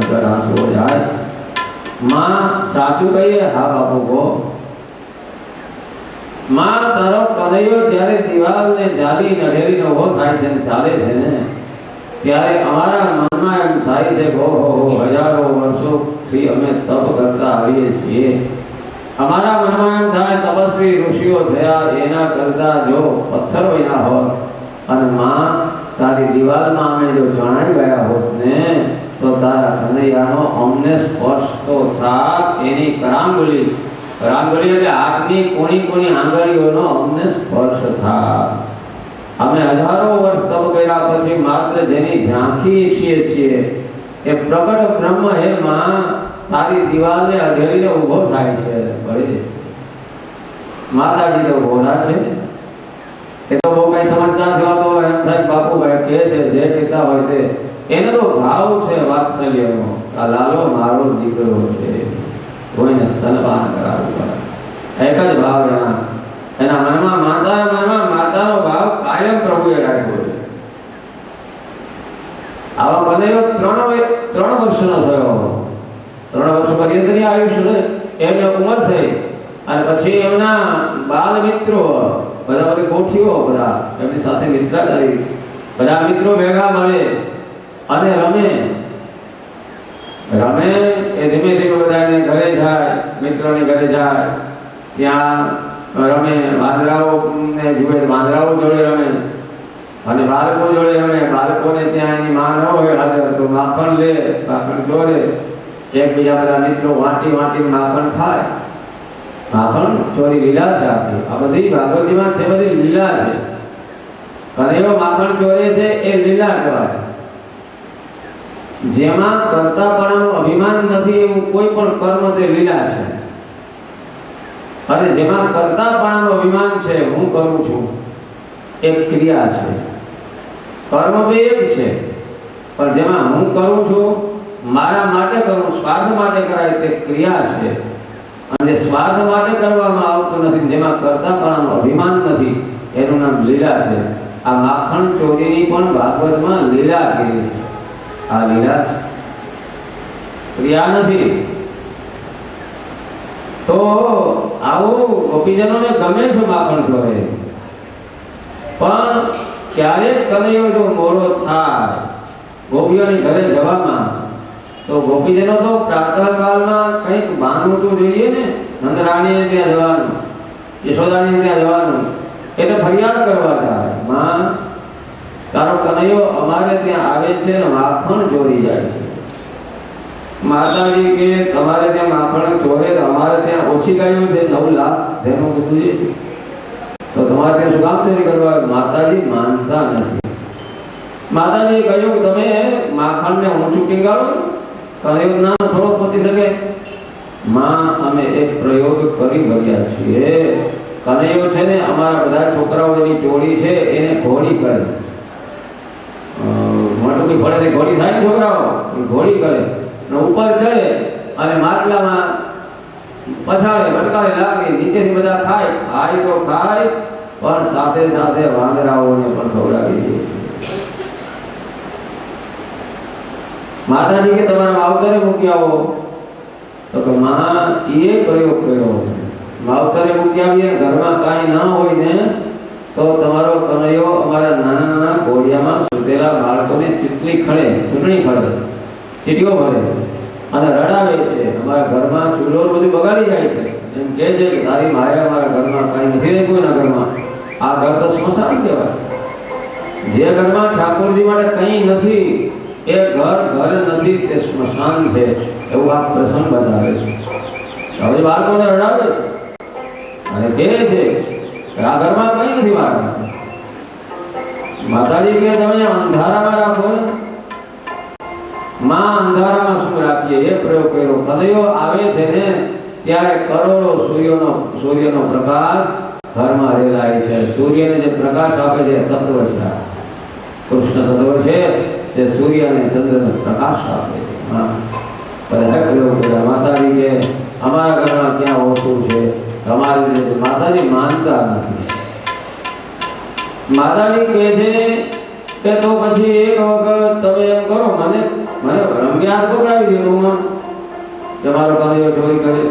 कर आंसू हो जाए। मां साचू कहिए हाँ बापू को मां तारो कनैयो त्यारे दीवाल ने जाली नढेरी नो हो थाय छे चाले छे ने त्यारे अमारा मनमा एम थाय छे हो हजारों वर्षों थी अमे तप करता आवीए छीए। अमारा मनमा एम थाय तपस्वी ऋषिओ थया एना करता जो पत्थर विना होत अने मां तारी दीवाल में अमे जो जणाई गया होत ने तो तारा कन्हैयानो अમને स्पर्श तो था एनी करांगुली करांगुली એટલે હાથની કોણી કોણી આંગળીઓનો અમને સ્પર્શ था। અમે હજારો વર્ષ તપ કર્યા પછી માત્ર જેની ઝાંખી છીએ એ પ્રગટ બ્રહ્મ હે માં તારી દિવાલને અઢેરીને ઊભો થાય છે। બળી માતાજી તો ભોળા છે એ તો બહુ કઈ સમજતા થવા તો એમ થાય બાપુ ભાઈ કે છે જે કહેતા હોય તે એને તો ભાવ છે વાત્સલ્યનો આ લાલો મારો દીકરો છે કોઈને સ્તનપાન કરાવવું પડે એક જ ભાવ એના મનમાં માતાનો ભાવ કાયમ પ્રભુએ રાખ્યો છે। આવા કનૈયો 3 વર્ષનો થયો 3 વર્ષ પર્યંતની આયુષ્ય છે એમની ઉંમર થઈ અને પછી એમના બાલ મિત્રો બધા બધી કોઠીઓ બધા એમની સાથે મિત્રતા કરી બધા મિત્રો ભેગા મળે અને રમે એ ધીમે ધીમે બધાને ઘરે જાય મિત્રોને ઘરે જાય ત્યાં રમે વાંદરાઓને જુએ વાંદરાઓ જોડે રમે અને બાળકો જોડે રમે બાળકોને ત્યાં એની માં ન હોય હાજર તો માખણ લે માખણ ચોરે એકબીજા બધા મિત્રો વાટી માખણ ખાય માખણ ચોરી લીલા છે આખી આ બધી ભાગવતીમાં છે બધી લીલા છે કનૈયો માખણ ચોરે છે એ લીલા કહેવાય। જેમાં કર્તાપણાનું અભિમાન નથી એવું કોઈ પણ કર્મ તે લીલા છે અને જેમાં કર્તાપણાનું અભિમાન છે હું કરું છું એક ક્રિયા છે કર્મ બે એક છે પણ જેમાં હું કરું છું મારા માટે કરું સ્વાર્થ માટે કરાય તે ક્રિયા છે અને સ્વાર્થ માટે કરવામાં આવતું નથી જેમાં કર્તાપણાનું અભિમાન નથી એનું નામ લીલા છે। આ માખણ ચોરીની પણ ભાગવતમાં લીલા કીધી છે આ લીલા ક્રિયા નથી। તો આવું ગોપીજનોને ગમે છે માખણ ચોરે પણ ક્યારેક કનૈયો જો મોડો થાય ગોપીઓની ઘરે જવામાં तो गोपीजनों तो प्रातः काल में कई बांधવું तो જોઈએ ને નંદરાણી ને ત્યાં જવાનું યશોદાની ત્યાં જવાનું એટલે ફરિયાદ કરવા જાય માં તારો કનૈયો અમારે ત્યાં આવે છે ને માખણ ચોરી જાય છે। માતાજી કે તમારે ત્યાં માખણ ચોરે તો અમારે ત્યાં ઓછી ગાયો છે 9 લાખ ધેનું બધું છે તો તમારે ત્યાં શું કામ ચોરી કરવા માતાજી માનતા નથી। માતાજી કહ્યું કે તમે માખણને ઊંચું ટીંગાડો કનૈયો ના થોડો પહોંચી શકે માં અમે એક પ્રયોગ કરી બગ્યા છીએ કનૈયો છે ને અમારા બધા છોકરાઓની ટોળી છે એને ઘોડી કરે મોટું ફળે ને ઘોડી થાય છોકરાઓ ઘોડી કરે ને ઉપર ચડે અને માટલામાં પછાડે ભટકાડે લાગે નીચેથી બધા ખાય તો ખાય પણ સાથે સાથે વાંદરાઓને પણ ખવડાવી દે। माताजी के तमारा मावतरे मूकी आवो तो के मां ये प्रयोग कर्यो मावतरे मूकी आवीए घर में काई ना होय ने तो तमारो कनैयो अमारा नाना नाना घोड़ियामां सुतेला बाळकोने चूंटणी खड़े चीटियो भरे અને રડાવે છે અમારા ઘરમાં ચૂલો બધું બગાડી જાય છે એમ કહે છે કે તારી માએ અમારા ઘરમાં કાઈ નથી રહે કોઈના ઘરમાં આ ઘર તો સ્મશાન કહેવાય। જે ઘરમાં ઠાકોરજી માટે કંઈ નથી એ ઘર નથી તે સ્મશાન છે એવું આ પ્રસંગ બતાવે છે। હવે બાળકોને રડાવે અને કહે છે કે આ ઘરમાં કંઈ નથી મારા માતાજી કે તમે અંધારામાં રાખો ને मां अंधारामां शुं राखीए ए प्रयोग कर्यो कनैयो आवे छे ने त्यारे करोड़ो सूर्यनो प्रकाश घरमां रेलाय छे। सूर्यने जे प्रकाश आपे छे तत्व छे कृष्ण तत्व छे ते सूर्य अने चंद्रने प्रकाश आपे छे। हां पर हे प्रयोग कर्या माताजी के अमारा घरमां क्यां ओछुं छे अमारे माताजी मानता नथी। माताजी कहे छे કે તો પછી એક વખત તમે એમ કરો મને મને રંગે હાથ પકડાવી દે રૂમમાં તમારો કનૈયો ચોરી કરે છે.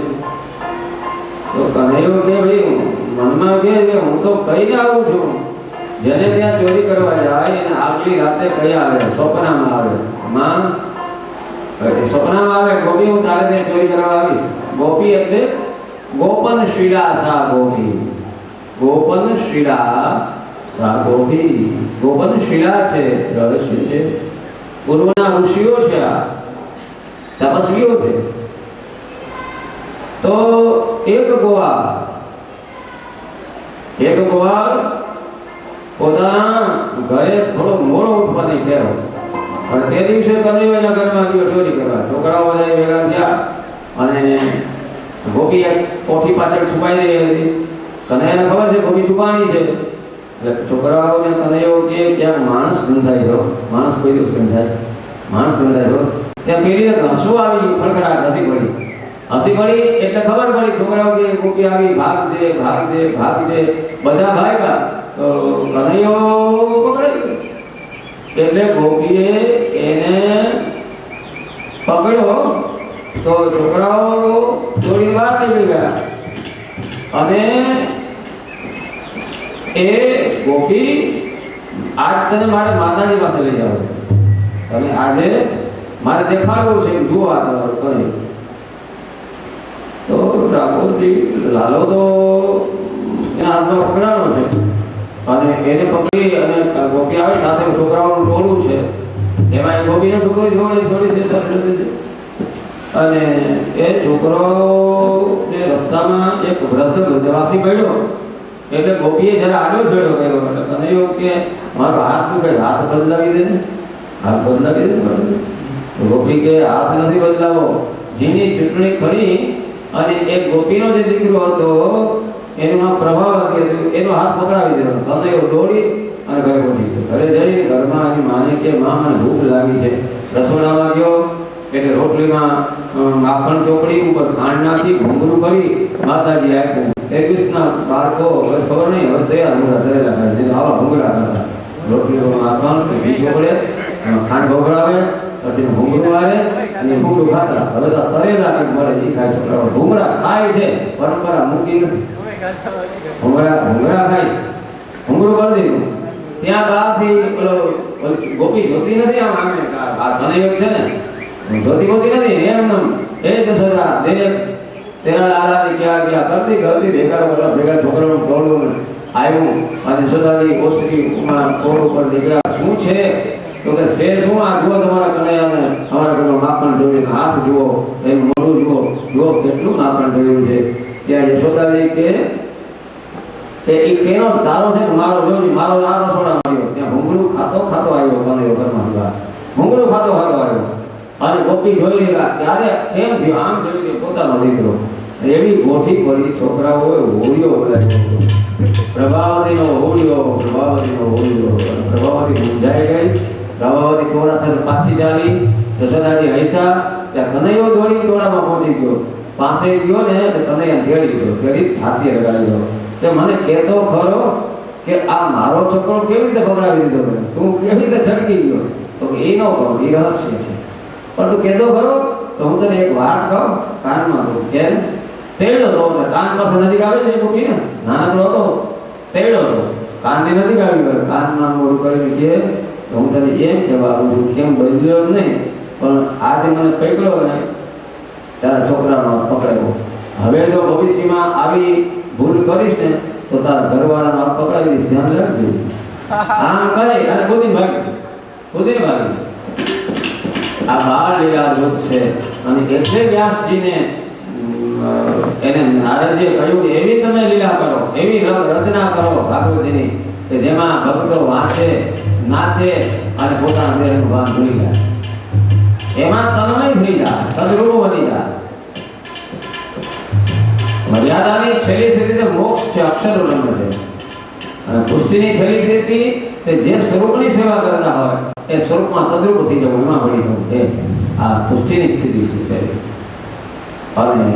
તો કનૈયો કે ભાઈ મનમાં કે હું તો કહીને આવું છું, જેને ત્યાં ચોરી કરવા જાય એને આગલી રાતે કઈ આવે, સ્વપ્નમાં આવે, માં સ્વપ્નમાં આવે ગોપી હું તારે ત્યાં ચોરી કરવા આવીશ. ગોપી એટલે ગોપન શીલા સા ગોપી, ગોપન શીલા સા ગોપી. ગોપન શીલા છે, રહસ્ય છે, પૂર્વના ઋષિઓ છે, આ તપસ્વીઓ છે. તો એક ગોવા પોતાના ઘરે થોડો મોડો ઉઠવાની ટેવ. તે દિવસે કનૈયાના ઘરમાં ગયો ચોરી કરવા. છોકરાઓ બધા ભેગા થયા અને ગોપી એક કોઠી પાછળ છુપાઈ રહી હતી. કનૈયાને ખબર છે ગોપી છુપાણી છે, એટલે છોકરાઓને કનૈયો કે ક્યાંક માણસ ગંધાયો, માણસ કોઈ દિવસ ગંધાય, માણસ ગંધાયો. ત્યાં પેલીને હસવું આવી ગયું, ફડફડાટ હસી પડી. હસી પડી એટલે ખબર પડી છોકરાઓ કે ગોપી આવી, ભાગ દે ભાગ દે ભાગ દે. બધા ભાગ્યા તો કનૈયો પકડાઈ ગયો. એટલે ગોપીએ એને પકડ્યો તો છોકરાઓ થોડી વાર નીકળી ગયા અને એ ગોપી આજ તને મારે માતાજી પાસે લઈ જાવ અને આજે મારે દેખાડવું છે, જુઓ આ તમારું કરે. તો ઠાકોરજી લાલો તો એના હાથમાં પકડાનો છે અને એને પકડી અને ગોપી આવે સાથે છોકરાઓનું ટોળું છે, એમાં એ ગોપીને છોકરો થોડી છે અને એ છોકરો રસ્તામાં એક વૃદ્ધ ગજવાસી પડ્યો એટલે ગોપીએ જરા આડો છેડો કર્યો. એટલે કનૈયો કે મારો હાથ નું કઈ હાથ બદલાવી દે ને, હાથ બદલાવી દે. ગોપી કે હાથ નથી બદલાવો, જેની ચૂંટણી કરી અને એક ગોપીનો જે દીકરો હતો એનો પ્રભાવ હતો, એનો હાથ પકડાવી દીધો. કનૈયો દોડી અને ઘરે પહોંચી ગયો. ઘરે જઈને ઘરમાં એની માને કે માં મને ભૂખ લાગી છે. રસોડામાં ગયો એટલે રોટલીમાં માખણ ચોપડી ઉપર ખાંડ નાખી ઘૂંઘરું કરી માતાજી આપ્યું. 21ના બાળકો ખબર નહીં હવે તૈયાર મોટા કરેલા ખાય છે, આવા ભૂંગળા કરતા. રોટલીમાં માખણ ઘી ચોપડે, ખાંડ ભોગળાવે, પછી ભૂંગળું આવે અને ભૂંગળું ખાતા. હવે તો તરેલા કંઈક મળે એ ખાય છોકરાઓ. ભૂંગળા ખાય છે, પરંપરા મૂકી નથી. ભૂંગળા ખાય છે, ભૂંગળું કરી દીધું. ત્યાં બહારથી ગોપી જોતી નથી, આમ આમે આ કનૈયો છે ને જોતી બોતી નથી, એમ એ જ સદા દરેક તેના લાલાની ક્યાં ક્યાં કરતી દેખાડો બધા ભેગા છોકરાઓનું ટોળું આવ્યું અને સદાની ઓસરીમાં ટોળ ઉપર નીકળ્યા. શું છે તો કે છે શું? આ જુઓ તમારા કનૈયાને અમારા ઘરમાં માખણ જોઈને હાથ જુઓ, એનું મોઢું જુઓ કેટલું માખણ જોયું છે. ત્યાં યશોદાજી કે એ કેનો તારો છે મારો જોઈ, મારો આ રસોડામાં આવ્યો. ત્યાં ભૂંગળું ખાતો આવ્યો કનૈયો ઘરમાં, ભૂંગળું ખાતો આવ્યો અને ગોપી જોઈ રહ્યા ત્યારે એમ થયું આમ જોયું કે પોતાનો દીકરો. એવી ગોઠી પડી છોકરાઓએ હોળીઓ બોલાવ્યો, પ્રભાવતીનો હોળીઓ. પ્રભાવતી મૂંઝાઈ ગઈ. પ્રભાવતી થોડા સાથે પાછી ચાલી. જશોદાજી હૈસા. ત્યાં કનૈયો દોડી ટોળામાં પહોંચી ગયો. પાસે ગયો ને કનૈયા તેડી ગયો, તેડી છાતી લગાડી ગયો. તે મને કહેતો ખરો કે આ મારો છોકરો કેવી રીતે પકડાવી દીધો, તું કેવી રીતે છટકી ગયો? તો એ ન કહું, એ રહસ્ય છે, પણ તું કહેતો ખરો તો હું તને એક વાત કહું કાનમાં. તું કેમ? તેડ્યો તો કાન પાસે નજીક આવે છે ગોપી ને, નાનકડો હતો, તેડ્યો તો કાનથી નજીક આવી ગયો. કાનમાં મોડું કરીને કે હું તને એમ કહેવા આવું છું, કેમ બદલ્યો નહીં પણ આજે મને પકડ્યો ને તારા છોકરાનો પકડાયો. હવે જો ભવિષ્યમાં આવી ભૂલ કરીશ ને તો તારા ઘરવાળાનો હાથ પકડાવીશ, ધ્યાન રાખજો. આમ કહે અને ખુદીને ભાગી. આ બાળ લીલા રૂપ છે અને એટલે વ્યાસજીને એને નારદજીએ કહ્યું એવી તમે લીલા કરો, એવી રચના કરો ઠાકોરજીની કે જેમાં ભક્તો વાંચે, નાચે અને પોતાના દેહનું ભાન ભૂલી જાય. એમાં તન્મય થઈ જાય, તદ્રૂપ બની જાય. મર્યાદાની છેલ્લી સ્થિતિ તો મોક્ષ છે, અક્ષર બ્રહ્મ છે. અને પુષ્ટિની છેલ્લી સ્થિતિ તે જે સ્વરૂપની સેવા કરતા હોય એ સ્વરૂપમાં તદ્રૂપ થઈ જવું, એમાં ભળી જવું છે. આ પુષ્ટિની સ્થિતિ છે. અને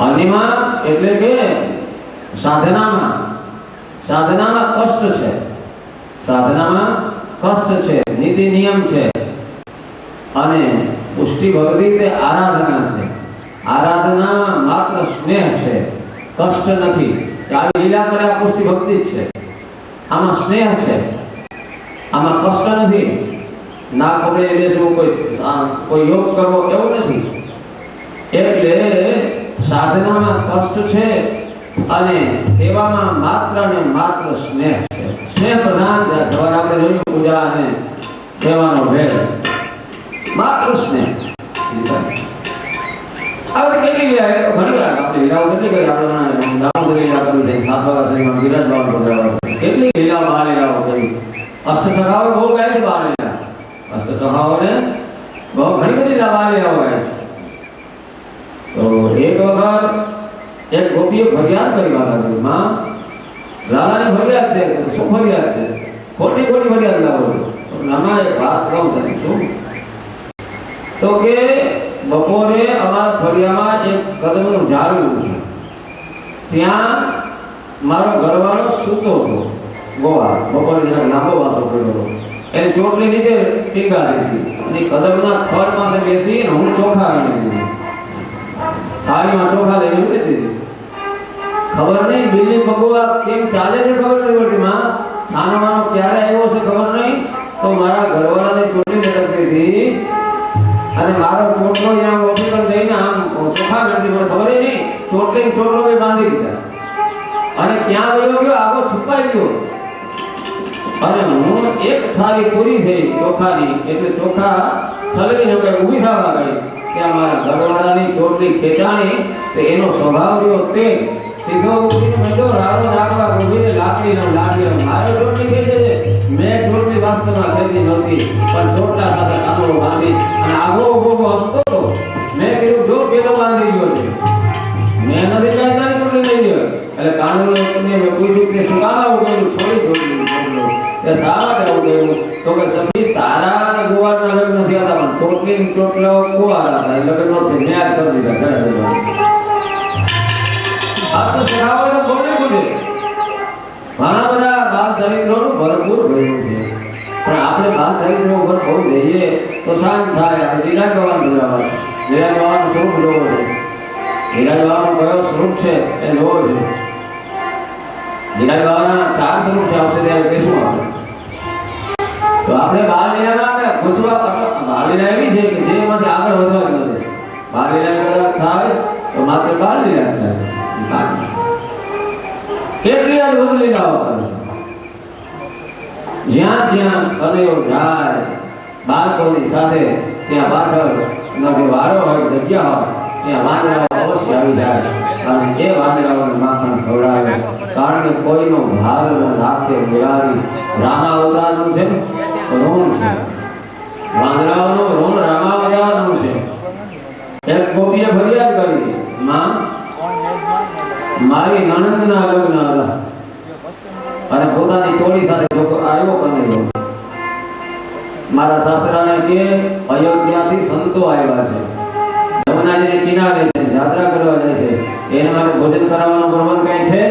અનિમા એટલે કે સાધનામાં કષ્ટ છે, નીતિ નિયમ છે. અને પુષ્ટિ ભક્તિ તે આરાધના છે. આરાધના માત્ર સ્નેહ છે, કષ્ટ નથી. આ લીલા કરે આ પુષ્ટિ ભક્તિ જ છે. આમાં સ્નેહ છે, આમાં કષ્ટ નથી. ના પકડી લેશું, કોઈ યોગ કરવો એવું નથી. એટલે સાધનામાં કષ્ટ છે અને સેવામાં માત્ર ને માત્ર સ્નેહ છે. સ્નેહ પ્રધાન છે. સવારે આપણે જોયું પૂજા અને સેવાનો ભેદ, માત્ર સ્નેહ. આપણે કેટલી લીલા ઘણી વાર આપણે લીલાઓ કેટલી કરી આપણે દામોદર લીલા કરવી છે, સાતવાળા શરીરમાં વિરાજ બાવા બજાવવા, કેટલી લીલાઓ બાર લીલાઓ કરી. અષ્ટસખાઓ બહુ ગાય છે બાર લીલા. અષ્ટસખાઓને બહુ ઘણી બધી બાર લીલાઓ ગાય છે. તો એક વખત એક ગોપીએ ફરિયાદ કરી માતાજી, માં લાલાની ફરિયાદ છે. શું ફરિયાદ છે? ખોટી ખોટી ફરિયાદ લાવો છો. નામાં એક વાત કહું તને, શું? તો કે બપોરે અમારા ફળિયામાં એક કદમનું ઝાડવું છે, ત્યાં મારો ઘરવાળો સૂતો હતો. ગોવા બપોરે જરા લાંબો વાતો કર્યો હતો. એની ચોટલી નીચે ટીંગારી હતી અને કદમના થડ પાસે બેસી હું ચોખા વીણી દીધી. થાળીમાં ચોખા લઈને વીણી દીધી. ખબર નહીં બિલ્લી ભગવા કેમ ચાલે છે ખબર નથી પડતી. માં છાનો માનો ક્યારે આવ્યો છે ખબર નહીં. તો મારા ઘરવાળાને ચોટલી લટકતી હતી અને મારો ચોટલો ત્યાં ઓફિસર જઈને આમ ચોખા કરતી, મને ખબર નહીં. ચોટલો મેં બાંધી દીધા અને ક્યાં વયો ગયો, આગો છુપાઈ ગયો. અને હું એક થાળી પૂરી થઈ ચોખાની, એટલે ચોખા થલવીને હવે ઊભી થવા ગઈ. ત્યાં મારા ઘરવાળાની ચોટલી ખેંચાણી તો એનો સ્વભાવ રહ્યો તે સીધો ઉઠીને મેં રાડો નાખવા ઊભીને લાકડી મારો ચોટલી ખેંચે છે. મેં ચોટલી વાસ્તવમાં ખેંચી નહોતી, પણ ચોટલા સાથે કાંદડો બાંધી અને આગો ઉભો હસતો હતો. મેં કીધું જો પેલો બાંધી ગયો છે, મેં નથી કાંઈ તારી ચોટલી લઈ ગયો. એટલે કાંદડો મેં પૂછ્યું કે શું કામ આવું કર્યું? છોડી ચોટલી એ શા માટે આવું કર્યું? તો કે સખી તારા ગોવાળના લગ્ન થયા હતા પણ ચોટલી ચોટલા કુવાળા હતા, લગ્ન નથી. મેં આજ કરી દીધા. આસો સખાવો તો બોલે બોલે ઘણા બધા બાલ ચરિત્રોનું ભરપૂર ભર્યું છે. પણ આપણે બાલ ચરિત્રો ઉપર બહુ જઈએ તો શાંત થાય. આપણે વિરાજ બાવાનું જોવા, વિરાજ બાવાનું સ્વરૂપ જોવો છે. વિરાજ બાવાનું કયો સ્વરૂપ છે એ જોવો છે. વિરાજ બાવાના 4 સ્વરૂપ છે. આવશે ત્યારે કહેશું આપણે. તો આપણે બાલ લીલામાં પૂછવા, બાલ લીલા એવી છે કે જેમાંથી આગળ વધવા જ નથી. બાલ લીલા થાય તો માત્ર બાલ લીલા થાય. કેટલી અદભુત લીલાઓ કરે. જ્યાં જ્યાં કનૈયો જાય બાળકોની સાથે, ત્યાં પાછળ જે વારો હોય, જગ્યા હોય, ત્યાં વાંદરાઓ અવશ્ય આવી જાય અને એ વાંદરાઓને માખણ ખવડાવે. કારણ કે કોઈનો ભાર ન રાખે. મુરારી રામાવતારનું છે, ઋણ છે. વાંદરાઓનું ઋણ રામાવતારનું છે. એક ગોપીએ ફરિયાદ કરી, માં મારી નણંદના લગ્ન હતા અને પોતાની ટોળી સાથે આવ્યો કનૈયો. મારા સાસરાને કે અયોધ્યાથી સંતો આવ્યા છે, યમુનાજીને કિનારે છે, યાત્રા કરવા જાય છે, એના માટે ભોજન કરાવવાનો પ્રબંધ કઈ છે.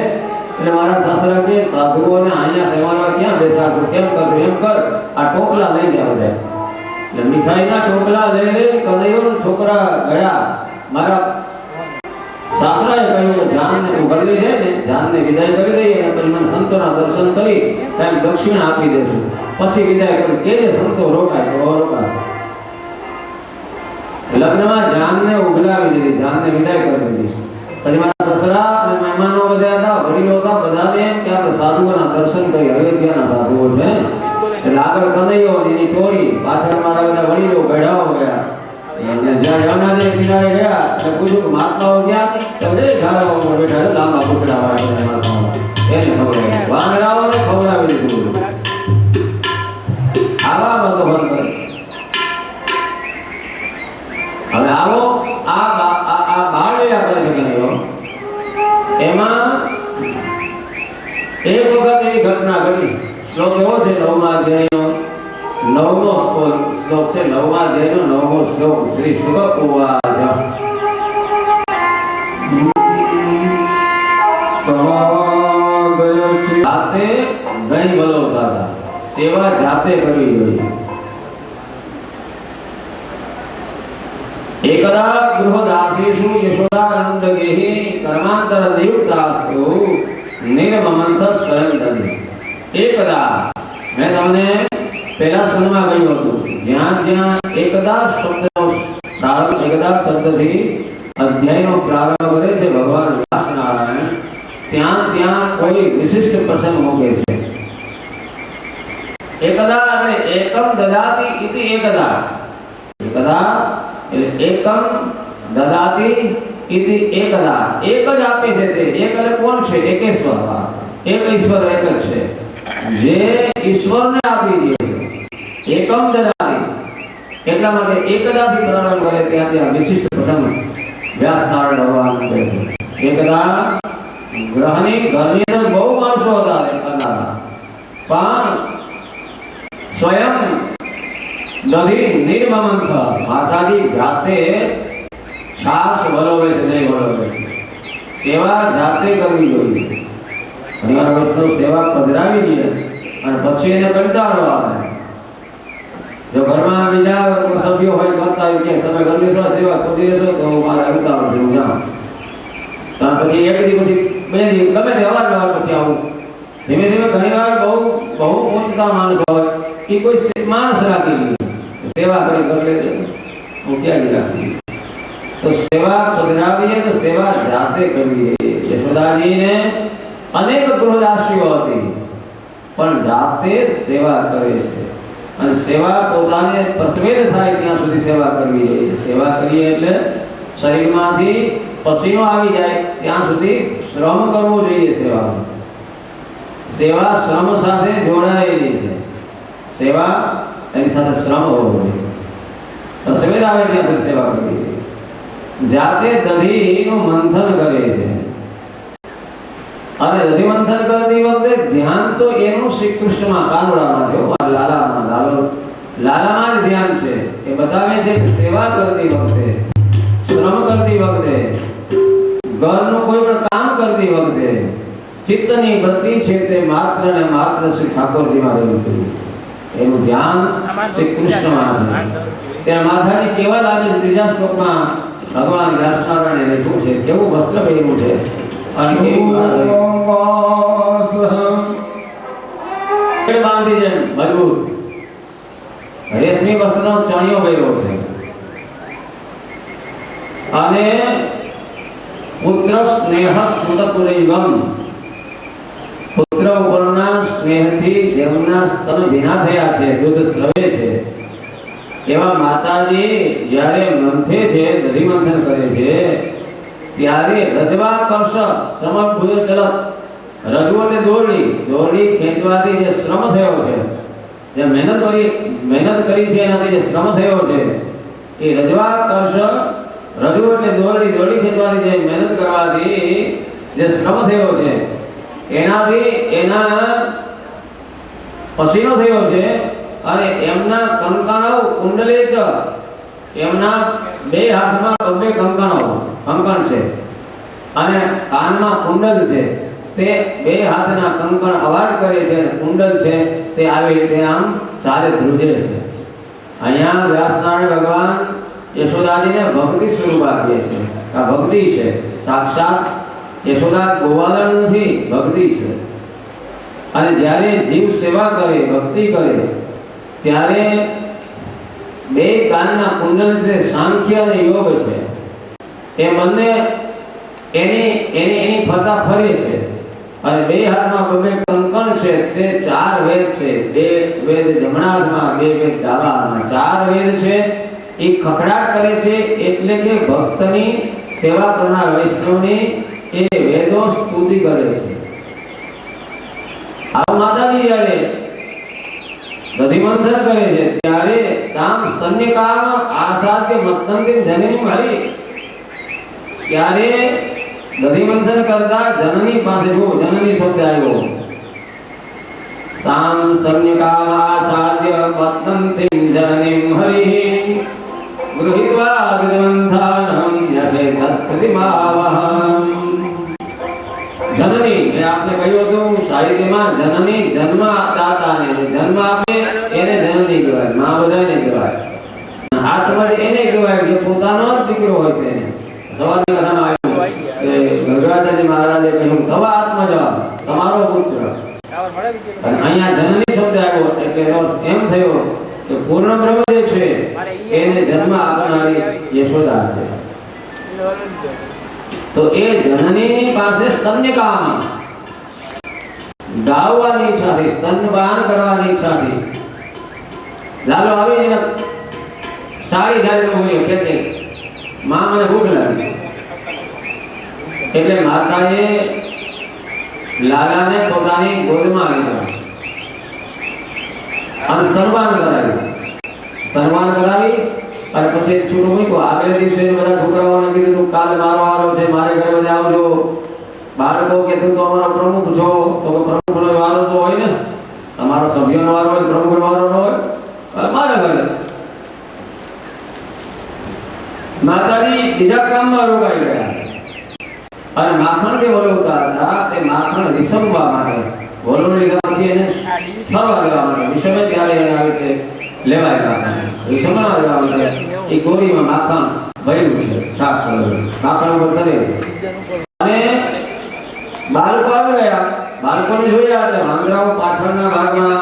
એટલે મારા સાસરા કે સાધુઓને અહીંયા સેવાના ક્યાં બેસાડશું, કેમ કરશું? એમ કર, આ ટોપલા લઈ જાવ જાય. એટલે મીઠાઈના ટોપલા લઈને કનૈયો છોકરા ગયા. મારા સાસરાએ કહ્યું કે જાનને ઉઘાડી છે ને, જાનને વિદાય કરી દઈએ અને પછી મને સંતોના દર્શન કરી કાંઈક દક્ષિણા આપી દેશું, પછી વિદાય કરી. કે જે સંતો રોકાય તો રોકાય. લગ્નમાં જાનને ઉઘલાવી દીધી, જાનને વિદાય કરી દીધી. પછી મારા સસરા અને મહેમાનો બધા હતા, વડીલો હતા, બધાને એમ કે આપણે સાધુઓના દર્શન કરી. અયોધ્યાના સાધુઓ છે. એટલે આગળ કનૈયો એની ટોળી, પાછળ મારા બધા વડીલો ગઢાઓ ગયા. અને જ્યાં યમુનાજીને કિનારે ગયા એટલે પૂછ્યું કે મહાત્માઓ ક્યાં? તો જે ઝાડાઓ ઉપર બેઠા લાંબા પૂછડા વાળા મહાત્માઓ, એને ખબર. વાંદરાઓને ખવડાવી દીધું. આવા બધો બંધ કરે. હવે આવો આ બાળલીલા કરે છે કનૈયો. એમાં એક વખત એવી ઘટના ઘટી. શ્લોક એવો છે 9મા અધ્યાયનો 9મો શ્લોક છે. 9મા અધ્યાયનો 9મો શ્લોક. શ્રી શુક ઉવાચ જાતે ગઈ બોલો દાદા, સેવા જાતે કરવી જોઈએ. एकदा गृहदासीषु यशोदानन्दगेः कर्मान्तरनियुक्तास्तु निर्ममन्थ स्वयं दधि। एकदा मैं તમને પહેલા સ્કંદમાં કહ્યું હતું, જ્યાં જ્યાં એકદા શબ્દનો પ્રારંભ, એકદા શબ્દથી અધ્યાયનો પ્રારંભ કરે છે ભગવાન વ્યાસનારાયણ, ત્યાં ત્યાં કોઈ વિશિષ્ટ પ્રસંગ મૂકે છે. એકદા એટલે એકમ દદાતિ ઇતિ એકદા. એકદા એટલે એકમ દદાતિ ઇતિ એકદા. એક જ આપે છે તે. એક એટલે કોણ છે? એકેશ્વર. એક ઈશ્વર એક જ છે, જે ઈશ્વરને આપી દે. એકમ દદાતિ એટલા માટે એકદાથી પ્રારંભ કરે, ત્યાં ત્યાં વિશિષ્ટ પ્રસંગ વ્યાસનારાયણ ભગવાન કહે છે. એકદા ઘરની અંદર બહુ માણસો હતા કરનારા, પણ સ્વયં દધી નિર્મમંથ માતાજી જાતે છાસ વલોવે છે, નહીં વલોવે. સેવા જાતે કરવી જોઈએ. ઘણીવાર વસ્તુ સેવા પધરાવી દે અને પછી એને કંટાળો આવે. જો ઘરમાં બીજા સભ્યો હોય કરતા હોય કે તમે ઘરની સેવા ખોટી રહેશો તો મારે ઉતાવળ છે, હું જાઉં. પછી એક દી પછી બે દી ગમે તે અવારનવાર પછી આવું. ધીમે ધીમે ઘણીવાર બહુ ઓછા માણસ હોય એ કોઈ માણસ રાખી લે, સેવા કરી લેજે, હું ક્યાં રાખી. તો સેવા પધરાવીએ તો સેવા જાતે કરવી. યશોદાજીને અનેક ગૃહદાસીઓ હતી, પણ જાતે સેવા કરે છે. અને સેવા પોતાને પ્રસવેદ થાય ત્યાં સુધી સેવા કરવી જોઈએ. સેવા કરીએ એટલે શરીરમાંથી પસીનો આવી જાય ત્યાં સુધી શ્રમ કરવો જોઈએ. સેવા શ્રમ સાથે જોડાયેલી છે. સેવા એની સાથે શ્રમ હોવો જોઈએ. પ્રસવેદ આવે ત્યાં સુધી સેવા કરવી જોઈએ. જાતે દધીનું મંથન કરે છે, અને દધી મંથન કરતી વખતે ધ્યાન તો એનું શ્રી કૃષ્ણમાં, કાનુડામાં છે, લાલામાં. લાલામાં જ ધ્યાન છે. એ બતાવે છે કે સેવા કરતી વખતે, શ્રમ કરતી વખતે, ઘરનું કોઈ પણ કામ કરતી વખતે ચિત્તની વૃત્તિ છે તે માત્ર ને માત્ર શ્રી ઠાકોરજીમાં રહેવું જોઈએ. એનું ધ્યાન શ્રી કૃષ્ણમાં છે. ત્યાં માથાની કેવા લાગે છે? ત્રીજા શ્લોકમાં ભગવાન વ્યાસનારાયણે લખ્યું છે, કેવું વસ્ત્ર પહેર્યું છે. બાંધી જેમ મજબૂત રેશમી વસ્ત્રનો ચણિયો પહેર્યો છે. અને પુત્ર સ્નેહ સુતપુરૈવમ, પુત્ર ઉપરના સ્નેહથી જેમના સ્તન ભીના થયા છે, દૂધ સ્રવે છે, એવા માતાજી જ્યારે મંથે છે, દધી મંથન કરે છે, ત્યારે રજવાકર્ષ સમભુજ ચલત, રજુ અને દોરડી ખેંચવાથી જે શ્રમ થયો છે, જે મહેનત કરી છે, એનાથી જે શ્રમ થયો છે, એ રજવાકર્ષ, રજુ એટલે દોરડી ખેંચવાથી જે મહેનત કરવાથી જે શ્રમ થયો છે, એનાથી એના પસીનો થયો છે. અને એમના કંકણો કુંડલે ચ, એમના બે હાથમાં બે કંકણ છે, અને કાનમાં કુંડલ છે. તે બે હાથના કંકણ અવાજ કરે છે, કુંડલ છે તે આવી રીતે આમ ચારે ધ્રુજે છે. અહીંયા વ્યાસનારાયણ ભગવાન યશોદાજીને ભક્તિ સ્વરૂપ આપે છે. આ ભક્તિ છે, સાક્ષાત યશોદા ગોવાલન નથી, ભક્તિ છે. અને જ્યારે જીવ સેવા કરે, ભક્તિ કરે, ત્યારે બે કાનના કુંડલ છે, સાંખ્ય અને યોગ છે, એ બંને એની ફરતા ફરે છે. અને બે હાથમાં બે કંકણ છે, તે ચાર વેદ છે. બે વેદ જમણા હાથમાં, બે વેદ ડાબા હાથમાં. ચાર વેદ છે એ ખખડાટ કરે છે, એટલે કે ભક્તની સેવા કરનાર વૈષ્ણવની એ વેદો સ્તુતિ કરે છે. આ માતાજી જ્યારે દધી મંથન કરે છે, ત્યારે તામ સ્તન્યકામ આસાદ્ય મત્તંતિમ જનનીમ હરિ, ત્યારે દધી મંથન કરતા જનની પાસે જો જનની શબ્દ આવ્યો, તામ સ્તન્યકામ આસાદ્ય મત્તંતિમ જનનીમ હરિ ગૃહીત્વા વિમંથાનમ યશે તત્પ્રતિમાવહમ. જનની એ આપને કહ્યું હતું સાહિત્યમાં, જનની જન્મ દાતાને, જન્મ આપે એને જનની કહેવાય, માં બધાને કહેવાય. હાથ વડે એને કહેવાય જે પોતાનો જ જન્મ આપનારી યશોદા છે. તો એ જનની પાસે સ્તન્યકામ ગાવવાની ઈચ્છાથી, સ્તનપાન કરવાની ઈચ્છાથી લાલો આવી જઈને સારી જાતનો બોલ્યો કે માં મને ભૂખ લાગી. એટલે માતાએ લાલાને પોતાની ગોદમાં લીધા અને સન્માન કરાવી અને પછી છૂટું મૂક્યું. આગલે દિવસે બધા છોકરાઓને કીધું કાલે મારો વારો છે, મારે ઘરે બધા આવજો. બાળકો કે તું તો અમારો પ્રમુખ છો, તો પ્રમુખનો વારો તો હોય ને, તમારો સભ્યનો વારો હોય, પ્રમુખનો વારો ન હોય. મારા ઘરે માતાજી બીજા કામમાં રોકાઈ ગયા અને માખણ જે વલોવતા હતા તે માખણ વિસમવા માટે વલોવી લીધા. પછી એને ફરવા લેવા માટે વિસમે ત્યારે એને આવી રીતે લેવાય માખણ વિસમવા લેવા માટે એ ગોળીમાં માખણ ભર્યું છે, સાફ માખણ ઉપર કરે. અને બાળકો આવી ગયા, બાળકોને જોયા એટલે વાંદરાઓ પાછળના ભાગમાં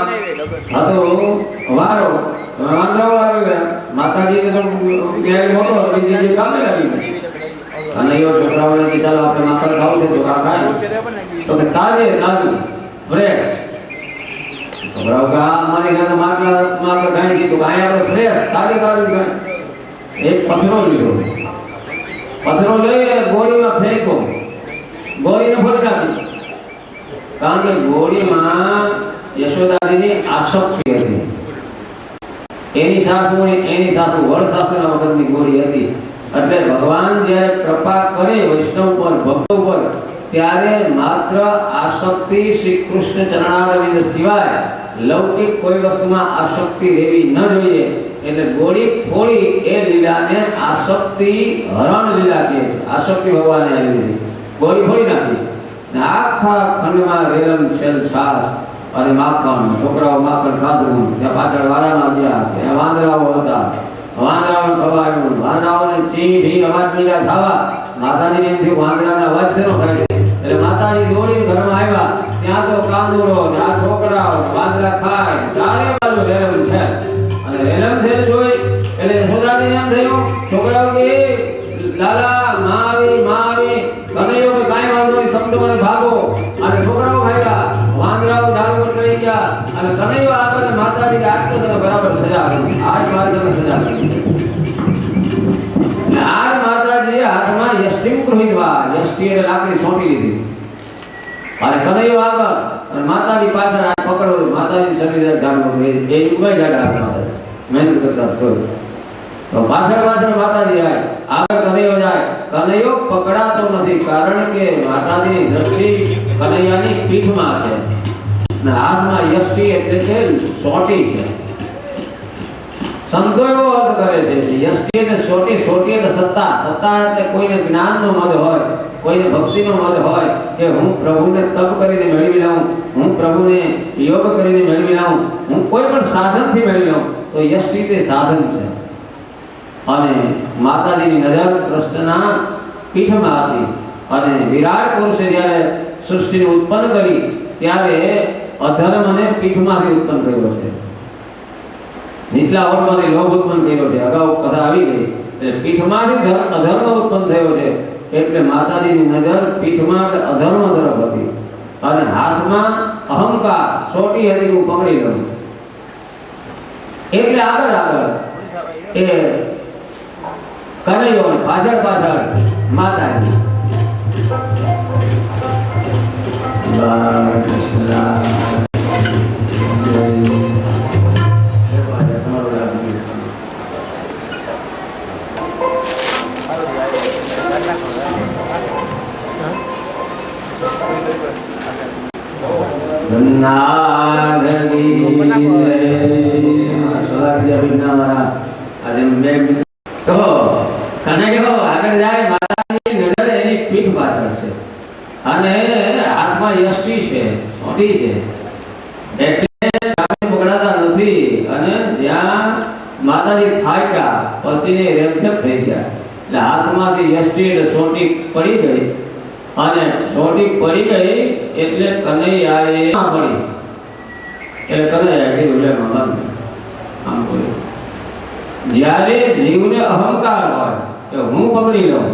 હતો વારો, વાંદરાઓ આવી ગયા. માતાજીને તો ક્યાંય મોટો બીજી કામે લાગી ગઈ અને એવો છોકરાઓને કે ચાલો આપણે માખણ ખાવું છે તો ખાય. તો કે તાજે તાજું બ્રેડ. છોકરાઓ કે અમારી ઘરે માટલા ખાઈ દીધું, અહીંયા આપણે ફ્રેશ તાજે તાજું ખાય. એક પથરો લીધો, પથરો લઈ અને ગોળીમાં ફેંકો, ગોળીને ફોડી નાખી. કારણ કે ગોળીમાં યશોદાજીની આસક્તિ હતી. એની સાસુ વડ સાસુના વખતની ગોળી હતી. એટલે ભગવાન જ્યારે કૃપા કરે વૈષ્ણવ પર, ભક્તો પર, ત્યારે માત્ર આસક્તિ શ્રી કૃષ્ણ ચરણારવિંદ સિવાય લૌકિક કોઈ વસ્તુમાં આસક્તિ રહેવી ન જોઈએ. એટલે ગોળી ફોડી એ લીલાને આસક્તિ હરણ લીલા કહે છે. આસક્તિ ભગવાને આવી ગોળી ફોડી નાખી. આખા ખંડમાં રેલમ છેલ છાસ અને માખણ, છોકરાઓ માખણ ખાધું. ત્યાં પાછળ વારામાં ગયા, ત્યાં વાંદરાઓ હતા, વાંદરાઓને ખવાયું. વાંદરાઓને ચીઢી અવાજ મીઠા ખાવા. માતાજીને એમ થયું વાંદરાના અવાજ શેનો થાય? એટલે માતાજી દોડીને ઘરમાં આવ્યા. ત્યાં તો કાંદુરો, ત્યાં છોકરાઓ, વાંદરા ખાય, ચારે બાજુ રેલમ છે. અને રેલમ છે જોઈ એટલે યશોદાજીને એમ થયું, છોકરાઓ કે લાલા માવી કનૈયો કે કાંઈ વાંધો નહીં, તમે તો મને ભાગો. અને છોકરાઓ ભાગ્યા, વાંદરાઓ ધારો પર કરી ગયા અને કનૈયો આગળ માતાજી આજ તો તમે બરાબર સજા કરી, આજ મારે તમે સજા કરી. આજ માતાજીએ હાથમાં યષ્ટિમ ગૃહીત્વા, યષ્ટિ એટલે લાકડી સોંટી લીધી અને કનૈયો આગળ અને માતાજી પાછળ આ પકડો. માતાજી શરીર ધારો એ ઉભા જાડા માતાજી મહેનત કરતા કોઈ તો પાછળ માતાજી આવે, આગળ કનૈયો જાય. કનૈયો પકડાતો નથી કારણ કે માતાજીની દ્રષ્ટિ કનૈયાની પીઠમાં છે અને હાથમાં યષ્ટિ એટલે કે સોટી છે. સંતો એવો અર્થ કરે છે યષ્ટિ એટલે સોટી, સોટી એટલે સત્તા, સત્તા એટલે કોઈને જ્ઞાનનો મદ હોય, કોઈને ભક્તિનો મદ હોય કે હું પ્રભુને તપ કરીને મેળવી લઉં, હું પ્રભુને યોગ કરીને મેળવી લઉં, હું કોઈ પણ સાધનથી મેળવી લઉં, તો યષ્ટિ તે સાધન છે. અને માતાજીની નજર કૃષ્ણના પીઠમાં હતી અને વિરાટ પુરુષે જ્યારે સૃષ્ટિને ઉત્પન્ન કરી ત્યારે અધર્મને પીઠમાંથી ઉત્પન્ન કર્યો છે, નીચલા ઓરમાંથી લોભ ઉત્પન્ન કર્યો છે. અગાઉ કથા આવી ગઈ એટલે પીઠમાંથી અધર્મ ઉત્પન્ન થયો છે. એટલે માતાજીની નજર પીઠમાં અધર્મ તરફ હતી અને હાથમાં અહંકાર સોટી હતી, હું પકડી લઉં. એટલે આગળ એ કનૈયો પાછળ માતાજી. તો કનૈયો આગળ જાય, માતાજીની નજર એની પીઠ પાછળ છે અને હાથમાં યષ્ટિ છે, સોટી છે. એટલે પકડાતા નથી અને જ્યાં માતાજી થાક્યા પછી રેમઝેમ થઈ ગયા એટલે હાથમાંથી યષ્ટિ એટલે સોટી પડી ગઈ અને સોટી પડી ગઈ એટલે કનૈયાએ પડી એટલે કનૈયા કીધું લે આમ બોલ્યો જ્યારે જીવને અહંકાર હોય કે હું પકડી લઉં,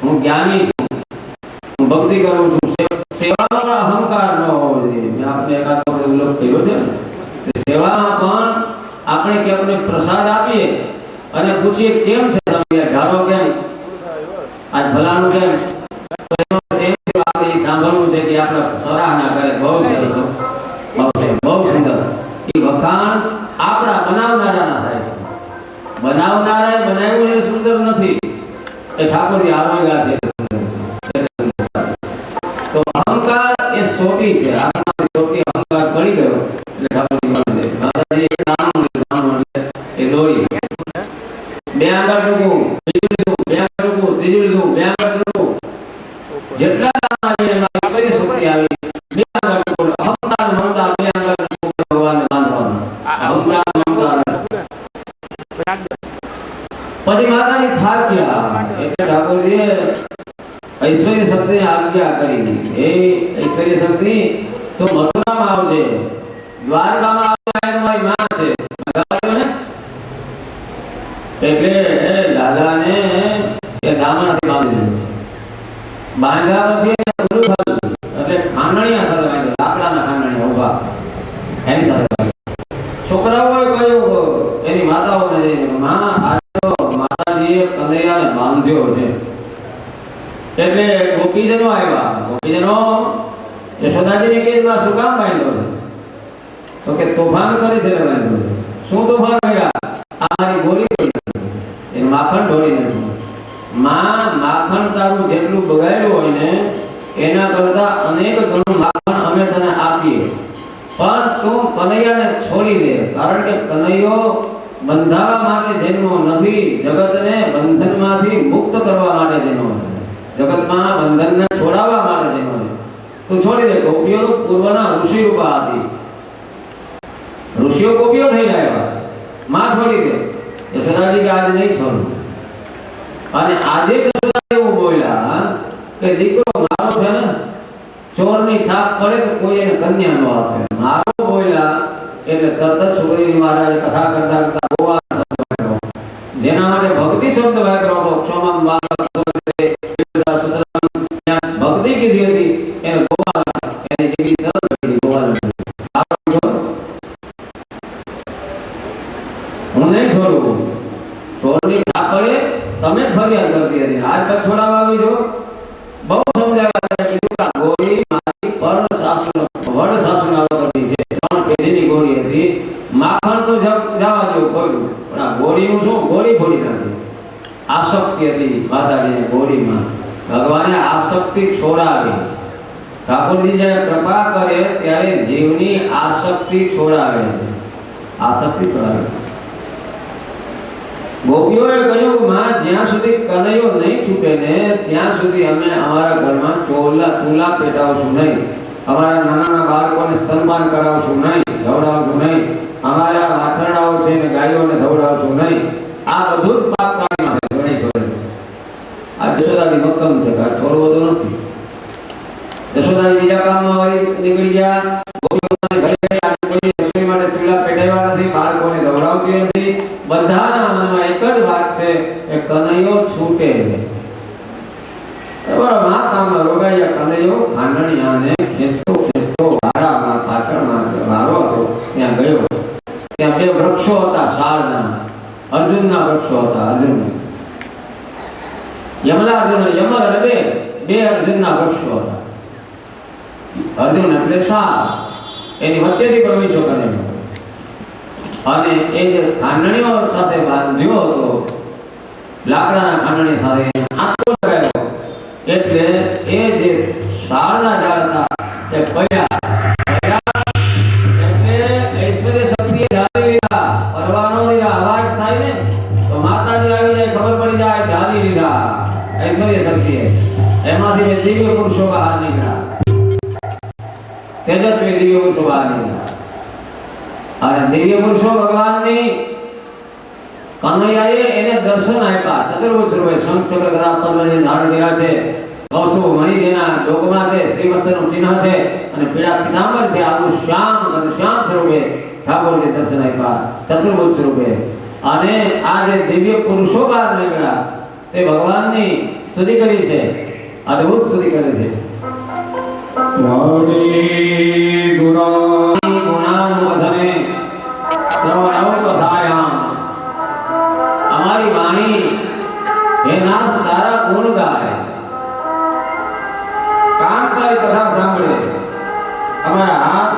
હું જ્ઞાની છું, હું ભક્તિ કરું છું, સેવામાં અહંકાર ન હોવો જોઈએ. મેં આપણે એકાદ વખત ઉલ્લેખ કર્યો છે ને, સેવામાં પણ આપણે કે આપણે પ્રસાદ આપીએ અને પૂછીએ કેમ છે તમે, ધારો કેમ આજ ફલાણું કેમ, તો એનો એમ છે આપણે સાંભળવું છે કે આપણે સરાહના કરે, બહુ સરસ, બહુ સુંદર. એ વખાણ આપણા બનાવનારાના થાય છે. બનાવનારાએ બનાવ્યું એ સુંદર નથી, એ ઠાકોરજી આરોગ્યા છે. તો અહંકાર એ સોટી છે, આત્માની સોટી અહંકાર પડી ગયો એટલે ઠાકોરજી બોલે માતાજી એક નામ એ દોરી બે આંગળ ટૂંકું, ત્રીજું લીધું, બે આંગળ ટૂંકું, ત્રીજું લીધું, બે આંગળ ટૂંકું, જેટલા નામ આવે એમાં ઈશ્વરી શક્તિ આવી, બે આંગળ ટૂંકું, અહંકાર મમતા બે આંગળ ટૂંકું ભગવાનને બાંધવાનું, અહંકાર મમતા. પછી માતાની થાક્યા એટલે ઠાકોરજીએ ઐશ્વર્ય શક્તિને આજ્ઞા કરી, એ ઐશ્વર્ય શક્તિ તો મથુરામાં આવજે, દ્વારકામાં આવજે, મારી માં છે એટલે દાદાને એ દામણથી બાંધી દીધું. બાંધ્યા પછી એટલે ખાંડણીયા સાથે બાંધ્યો, લાકડાના ખાંડણીયા ઉભા એની સાથે. છોકરાઓએ કહ્યું એની માતાઓને માં આ તો માતાજીએ કનૈયાને બાંધ્યો છે. એટલે ગોપીજનો આવ્યા, ગોપીજનો યશોદાજીને કેસમાં શું કામ બાંધ્યો છે? તો કે તોફાન કરે છે બાંધ્યો છે. શું તોફાન કર્યા? આ મારી ગોળી એને માખણ ઢોળી નથી. માં માખણ તારું જેટલું બગાડ્યું હોય ને એના કરતા અનેક ગણું માખણ અમે તને આપીએ, પણ તું કનૈયાને છોડી દે. કારણ કે કનૈયો બંધાવા માટે જન્મો નથી, જગતને બંધનમાંથી મુક્ત કરવા માટે જન્મો છે, જગતમાં બંધનને છોડાવવા માટે જન્મો છે. તું છોડી દે. ગોપીઓ પૂર્વના ઋષિ રૂપા હતી, ઋષિઓ ગોપીઓ થઈ ગયા, માં છોડી દે. યશોદાજી કે આજે નહીં છોડું. અને આજે યશોદા એવું બોલ્યા કે દીકરો મારો છે ને, ચોરની છાપ પડે તો કોઈ એને કન્યા નો આપે. મારો બોલ્યા એટલે તરત જ સુખદેવજી મહારાજે કથા કરતા કરતા ગોવા જેના માટે ભક્તિ શબ્દ વાપર્યો હતો, ક્ષમમ ભક્તિ કીધી હતી એને ગોવા, એને જેવી સરળ કરી ગોવા. હું નહીં છોડું, ચોરની છાપ પડે તમે ફરિયાદ કરતી હતી, આજ પછી છોડાવવા આવી જો. બહુ સમજાવ્યા, ગોળી મારી પર શાસન વડ શાસન આવતી છે, 3 પેઢીની ગોળી હતી. માખણ તો જવા જેવું ખોયું, પણ આ ગોળીનું શું, ગોળી ફોડી નાખી. આસક્તિ હતી માતાજીને ગોળીમાં, ભગવાને આસક્તિ છોડાવી. ઠાકોરજી જ્યારે કૃપા કરે ત્યારે જીવની આસક્તિ છોડાવે, આસક્તિ છોડાવે. ગોપીઓએ કહ્યું માં જ્યાં સુધી કનૈયો નહીં છૂટે ને ત્યાં સુધી અમે અમારા ઘરમાં ચૂલા પેટાવશું નહીં, અમારા નાના બાળકોને સ્તનપાન કરાવશું નહીં, ધવડાવશું નહીં, અમારા વાછરડાઓ છે ને ગાયોને ધવડાવશું નહીં. આ બધું જ પાપ પ્રાણી માટે નહીં છોડે. આ યશોદાજી મક્કમ છે, આ છોડવો તો નથી. યશોદાજી બીજા કામમાં વળી નીકળી ગયા. ગોપીઓના ઘરે કોઈ રસોઈ માટે ચૂલા પેટાવ્યા નથી, બાળકોને ધવડાવતી નથી. બધાના મનમાં એક જ વાત છે કે કનૈયો છૂટે. માં કામમાં રોગાયા કનૈયો ખાંડણીયાને ખેંચતો વારામાં પાછળમાં વારો હતો ત્યાં ગયો. ત્યાં 2 વૃક્ષો હતા શાળના, અર્જુનના વૃક્ષો હતા. અર્જુન યમલાર્જુન, યમ અને 2 અર્જુનના વૃક્ષો હતા. અર્જુન એટલે શાળ, એની વચ્ચેથી પ્રવેશો કરે અને એ જે ખાંડણીઓ સાથે બાંધ્યો હતો, લાકડાના ખાંડણી સાથે આંચકો લગાવ્યો એટલે એ જે શાળના ઝાડ હતા તે પડ્યા. એટલે ઐશ્વર્ય શક્તિએ ઝાલી લીધા, પરવાનો લીધા. અવાજ થાય ને તો માતાજી આવી જાય, ખબર પડી જાય, ઝાલી લીધા ઐશ્વર્ય શક્તિએ. એમાંથી દિવ્ય પુરુષો બહાર નીકળ્યા, તેજસ્વી દિવ્ય પુરુષો બહાર નીકળ્યા. અને દિવ્ય પુરુષો ભગવાનની કનૈયાએ એને દર્શન આપ્યા. ચતુર્ભુજ સ્વરૂપે શંખ ચક્ર ગદા પદ્મ ધારણ કર્યા છે, કૌસ્તુભ મણિ જેના ડોકમાં છે, શ્રીવત્સનું ચિહ્ન છે અને પીળા પીતાંબર છે. આવું શ્યામ સ્વરૂપે ઠાકોરજી દર્શન આપ્યા, ચતુર્ભુજ સ્વરૂપે. અને આ જે દિવ્ય પુરુષો બહાર નીકળ્યા તે ભગવાનની સ્તુતિ કરી છે, અદ્ભુત સ્તુતિ કરી છે. અમારી વાણી હે નાથ તારા ગુણ ગાય, કાન તારી કથા સાંભળે, અમારા હાથ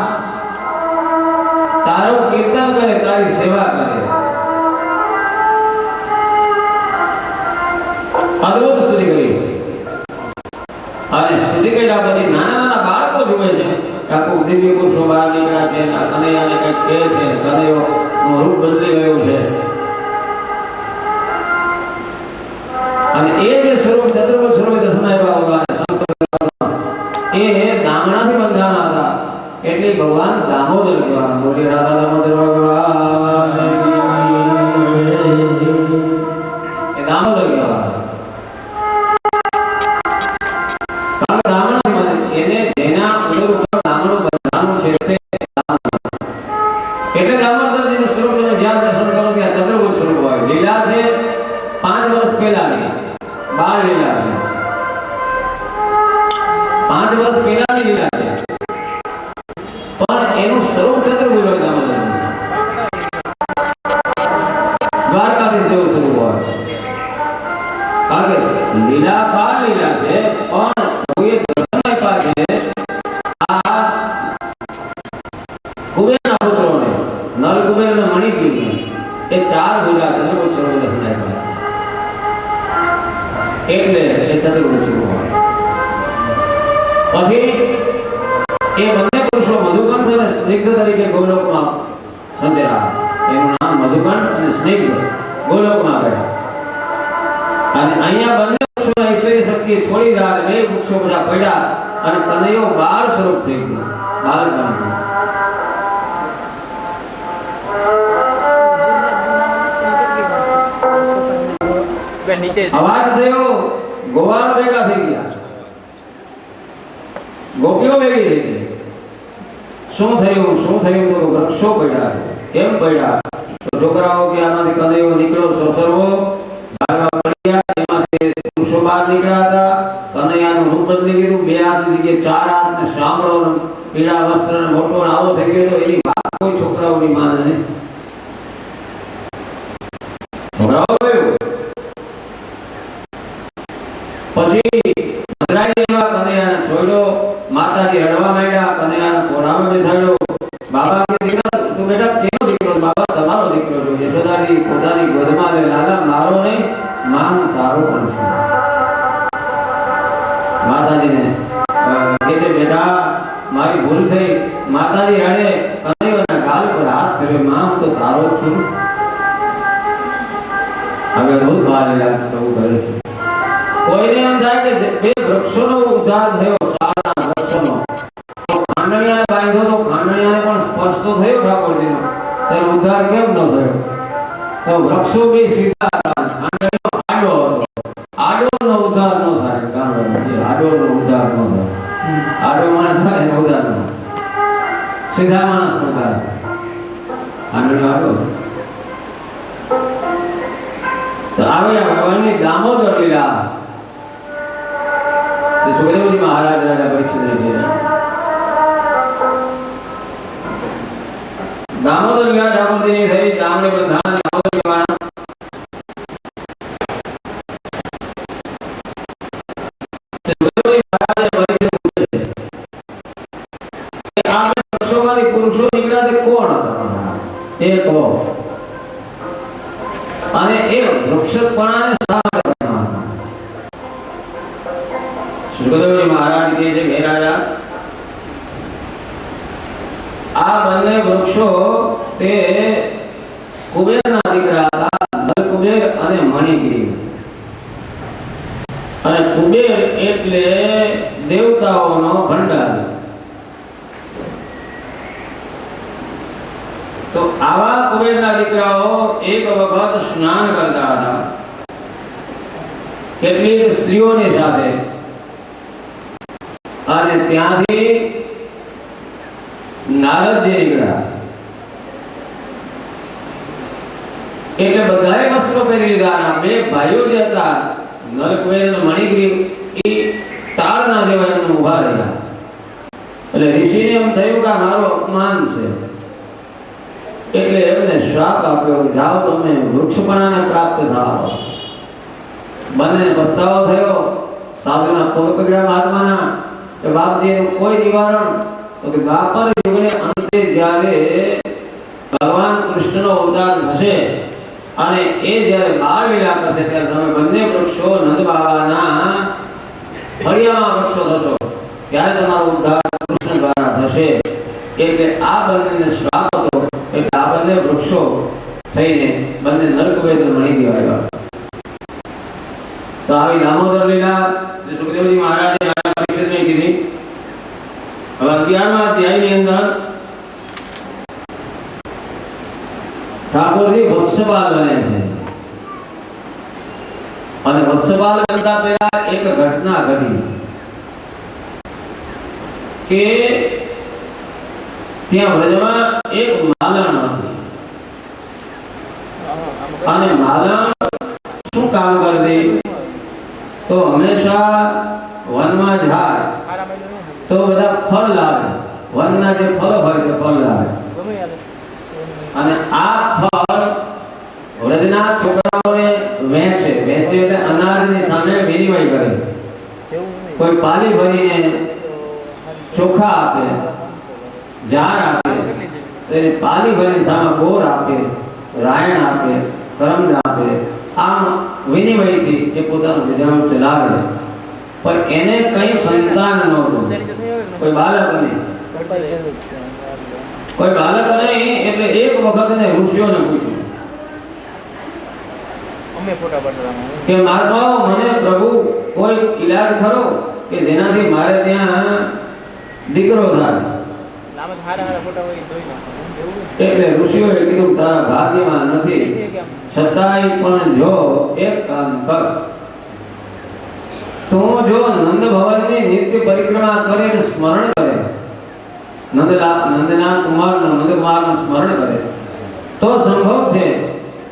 તારું કીર્તન કરે, તારી સેવા કરે. અદ્ભુત સ્તુતિ કરી. અને સ્તુતિ કર્યા પછી નાના નાના બાળકો જુએ છે આખું દિવ્ય પુરુષો બહાર નીકળ્યા છે, કનૈયાને કંઈક કહે છે, કનૈયો રૂપ બદલી ગયું છે. અને એ જે સ્વરૂપ ચતુર્ભુજ સ્વરૂપે દર્શન આપ્યા ભગવાન એ દામણાથી બંધાણા હતા, એટલે ભગવાન દામોદર કહેવાના. બોલી રાધા દામોદર ભગવાન એ દામોદર કહેવાના. એને જેના ઉદર ઉપર દામણું બંધાણું છે તે એટલે દામોદરજીનું સ્વરૂપ તમે જ્યાં દર્શન કરો ત્યાં ચતુર્ભુજ સ્વરૂપ હોય. લીલા છે 5 વર્ષ પહેલાની, બાળ લીલા છે, 5 વર્ષ પહેલાની લીલા છે, પણ એનું સ્વરૂપ ચતુર્ભુજ હોય. દામોદરજી દ્વારકાધીશ જેવું સ્વરૂપ હોય, કારણ કે લીલા બાળ લીલા છે, પણ પ્રભુએ દર્શન આપ્યા છે આ કુબેરના પુત્રોને, નલ કુબેર અને મણિકીને. એ 4 ભુજા ચતુર્ભુજ સ્વરૂપે દર્શન આપ્યા, એટલે એ ચતુર્ભુજ સ્વરૂપ હોય. પછી એ બંને પુરુષો મધુકંઠ અને સ્નિગ્ધ તરીકે ગોલોકમાં સંતેરા. એનું નામ મધુકંઠ અને સ્નિગ્ધ ગોલોકમાં ગયા. અને અહીંયા બંને વૃક્ષોના ઐશ્વર્ય શક્તિ છોડી રહ્યા, 2 વૃક્ષો બધા પડ્યા અને કનૈયો બાળ સ્વરૂપ થઈ ગયો, બાળક બની ગયો. અવાજ થયો, ગોવાળ ભેગા થઈ ગયા, ગોપીઓ ભેગી થઈ ગઈ. શું થયું તો વૃક્ષો પડ્યા. કેમ પડ્યા? તો છોકરાઓ કે આમાંથી કનૈયો નીકળ્યો સસરવો, ભાગવા પડ્યા, એમાંથી પુરુષો બહાર નીકળ્યા હતા. કનૈયાનું રૂપ બદલી ગયું, 2 હાથની જગ્યાએ 4 હાથ ને સાંભળો ને પીળા વસ્ત્ર ને મોટો આવો થઈ ગયો. તો એની વાત કોઈ છોકરાઓની માને નહીં. છોકરાઓ ગયું પછી અંતરાય કનૈયાને છોડ્યો, માતાજી રડવા માંડ્યા, કનૈયાને કોરામાં બેસાડ્યો. બાબા કે દીકરા તું બેટા કેનો દીકરો? બાબા તમારો દીકરો છો. યશોદાજી પોતાની ગોદમાં લે, લાલા મારો નહીં, માં તારો પણ છું. માતાજીને કહે છે બેટા મારી ભૂલ થઈ. માતાજી રડે, કનૈયાના ગાલ પર હાથ ફેરવે, માં હું તો તારો જ છું. હવે રોજ બહાર પ્રભુ કરે છે. કોઈને એમ થાય કે 2 વૃક્ષોનો ઉદ્ધાર થયો, સારા વૃક્ષોનો, તો ખાંડણીયાને બાંધ્યો તો ખાંડણીયાને પણ સ્પર્શ તો થયો ઠાકોરજીનો, તો ઉદ્ધાર કેમ ન થયો? તો વૃક્ષો બે સીધા હતા, ખાંડણીયો આડો હતો. આડોનો ઉદ્ધાર ન થાય, આડોનો ઉદ્ધાર ન થાય. આડો માણસ થાય ઉદ્ધાર ન, સીધા માણસ ઉદ્ધાર. ખાંડણીયો આડો તો આવ્યા ભગવાનની દામોદર લીલા. સુખદેવજી મહારાજ રાજા પરીક્ષિતને કહ્યા દામોદર લીલા ઠાકોરજીની થઈ. દામડે બંધાણ દામોદર લીવાના. સુખદેવજી મહારાજે પરીક્ષિત પૂછે કે આ વર્ષોમાંથી પુરુષો નીકળ્યા તે કોણ હતા? એ કહો. અને એ વૃક્ષપણાને સુખદેવજી મહારાજ કહે છે કે રાજા આ બંને વૃક્ષો તે કુબેરના દીકરા હતા, નલ કુબેર અને મણિગીરી. અને કુબેર એટલે દેવતાઓનો ભંડાર. તો આવા કુબેરના દીકરાઓ એક વખત સ્નાન કરતા હતા કેટલીક સ્ત્રીઓની સાથે, અને ત્યાંથી નારદજી નીકળ્યા. એટલે કરી લીધા. આ બે ભાઈઓ જે હતા નરકવેલ અને મણિગ્રીવ એ તાળના જેવા એમને ઉભા રહ્યા. એટલે ઋષિને એમ થયું કે આ મારું અપમાન છે, એટલે એમને શ્રાપ આપ્યો કે જાઓ તમે વૃક્ષપણાને પ્રાપ્ત થાઓ. બંને પસ્તાવો થયો. સાધુના પગ પકડ્યા મહાત્માના કે બાપજી એનું કોઈ નિવારણ? તો કે દ્વાપર યુગને અંતે જ્યારે ભગવાન કૃષ્ણનો અવતાર થશે અને એ જ્યારે બાળ લીલા કરશે ત્યારે તમે બંને વૃક્ષો નંદ બાબાના ફળિયામાં વૃક્ષો થશો, ત્યારે તમારો ઉદ્ધાર કૃષ્ણ દ્વારા થશે. એટલે આ બંનેને શ્રાપ હતો, એટલે આ બંને વૃક્ષો થઈને બંને નરકવેદ મળી ગયા. તો આવી દામોદર લીલા સુખદેવજી મહારાજે પરીક્ષિતને કીધી. હવે 11મા અધ્યાયની અંદર ઠાકોરજી વત્સપાલ બને છે અને વત્સપાલ બનતા પહેલા એક ઘટના ઘટી કે ત્યાં વ્રજમાં એક માલણ હતી અને માલણ શું કામ કરતી? તો હંમેશા વનમાં જાય તો બધા ફળ લાવે, વનના જે ફળ હોય તે ફળ લાવે અને આ ફળ વ્રજના છોકરાઓને વેચે એટલે અનાજની સામે વિનિમય કરે. કોઈ પાલી ભરીને ચોખા આપે, જાર આપે, પાલી ભરીને સામે ગોળ આપે, રાયણ આપે, કરમદા આપે. આમ વિનિમયથી એ પોતાનું ગુજરાન ચલાવે. પણ એને કઈ સંતાન નહોતું, કોઈ બાળક નહીં. એટલે એક વખત એને ઋષિઓને પૂછ્યું કે મહાત્માઓ, મને પ્રભુ કોઈ ઈલાજ ખરો કે જેનાથી મારે ત્યાં દીકરો થાય? એટલે ઋષિઓએ કીધું તારા ભાગ્યમાં નથી, છતાંય પણ જો એક કામ કર, તું જો નંદ ભવનની નિત્ય પરિક્રમા કરીને સ્મરણ કરે, નંદના કુમારનું સ્મરણ કરે તો સંભવ છે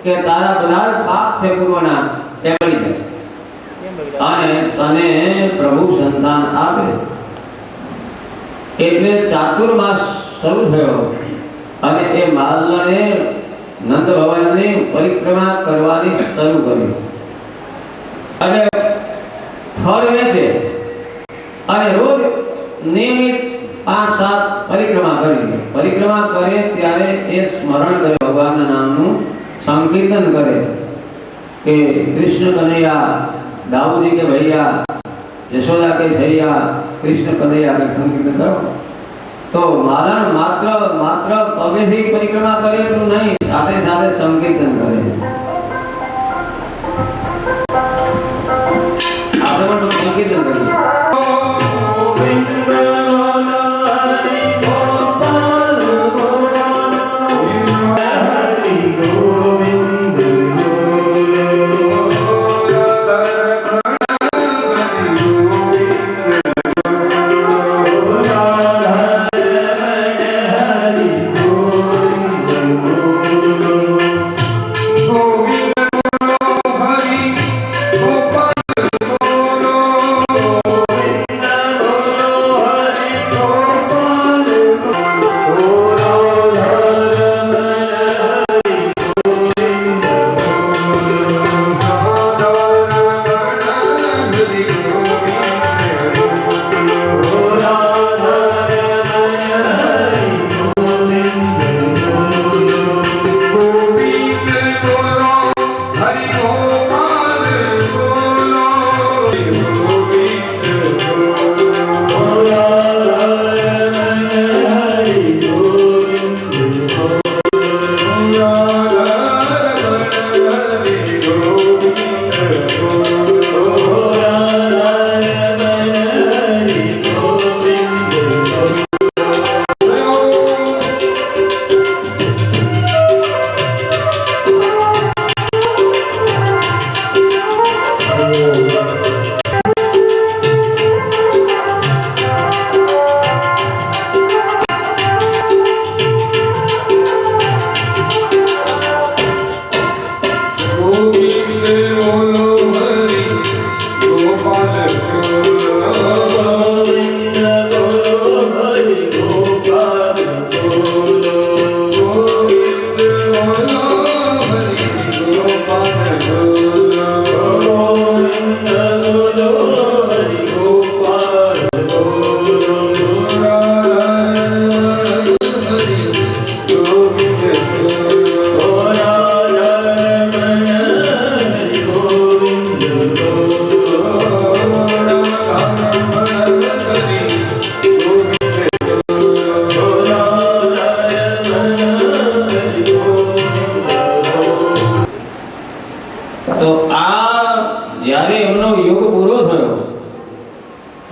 કે તારા બધા પાપ છે પૂર્વના એ બળી જાય અને તને પ્રભુ સંતાન આપે. એટલે ચાતુર્માસ શરૂ થયો અને એ માલને નંદ ભવનની પરિક્રમા કરવાની શરૂ કરી અને થળ વેચે અને રોજ નિયમિત 5-7 પરિક્રમા કરે ત્યારે એ સ્મરણ કરે, ભગવાનના નામનું સંકીર્તન કરે કે કૃષ્ણ કનૈયા, દાऊदी के भैया, यशोदा के भैया, कृष्ण कन्हैया के संकीर्तन करो. तो मालन मात्र पगेથી પરિક્રમા કરે એટલું નહીં, સાથે સાથે સંકીર્તન કરે. આપણે પણ સંકીર્તન કરીએ. Oh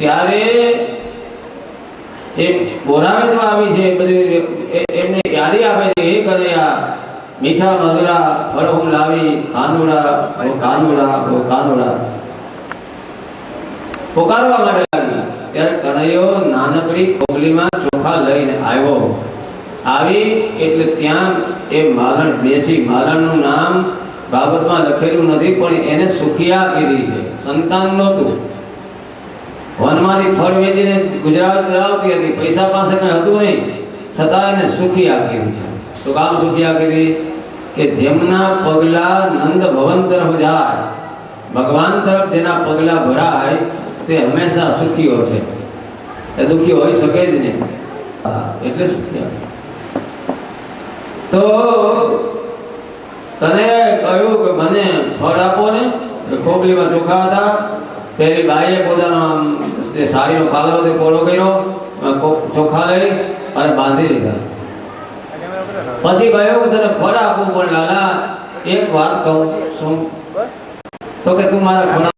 ત્યારે એ બોરાવે તો આવી છે બધી એમને યાદી આપે છે એ કનૈયા મીઠા મધુરા ફળ હું લાવી કાનુડા ઓ કાનુડા ઓ કાનુડા પોકારવા માટે લાગી ત્યારે કનૈયો નાનકડી કોગલીમાં ચોખા લઈને આવ્યો આવી એટલે ત્યાં એ મારણ બેઠી મારણનું નામ બાબતમાં લખેલું નથી પણ એને સુખિયા કીધી છે સંતાન નહોતું વનમાંથી ફળ વેચીને ગુજરાત ચલાવતી હતી પૈસા પાસે કઈ હતું નહીં છતાં એને સુખિયા કીધી છે તો કામ સુખિયા કીધી કે જેમના પગલા નંદ ભવન તરફ જાય ભગવાન તરફ જેના પગલા ભરાય તે હંમેશા સુખીઓ છે એ દુઃખી હોઈ શકે જ નહીં એટલે સુખિયા તો તને કહ્યું કે મને ફળ આપો ને ખોબલીમાં ચોખા હતા પેલી બાઈએ પોતાનો સાડીનો પાલરો પોળો કર્યો ચોખા લઈ અને બાંધી લીધા પછી કહ્યું કે તને ફળ આપવું પણ લાલા એક વાત કહું શું તો કે તું મારા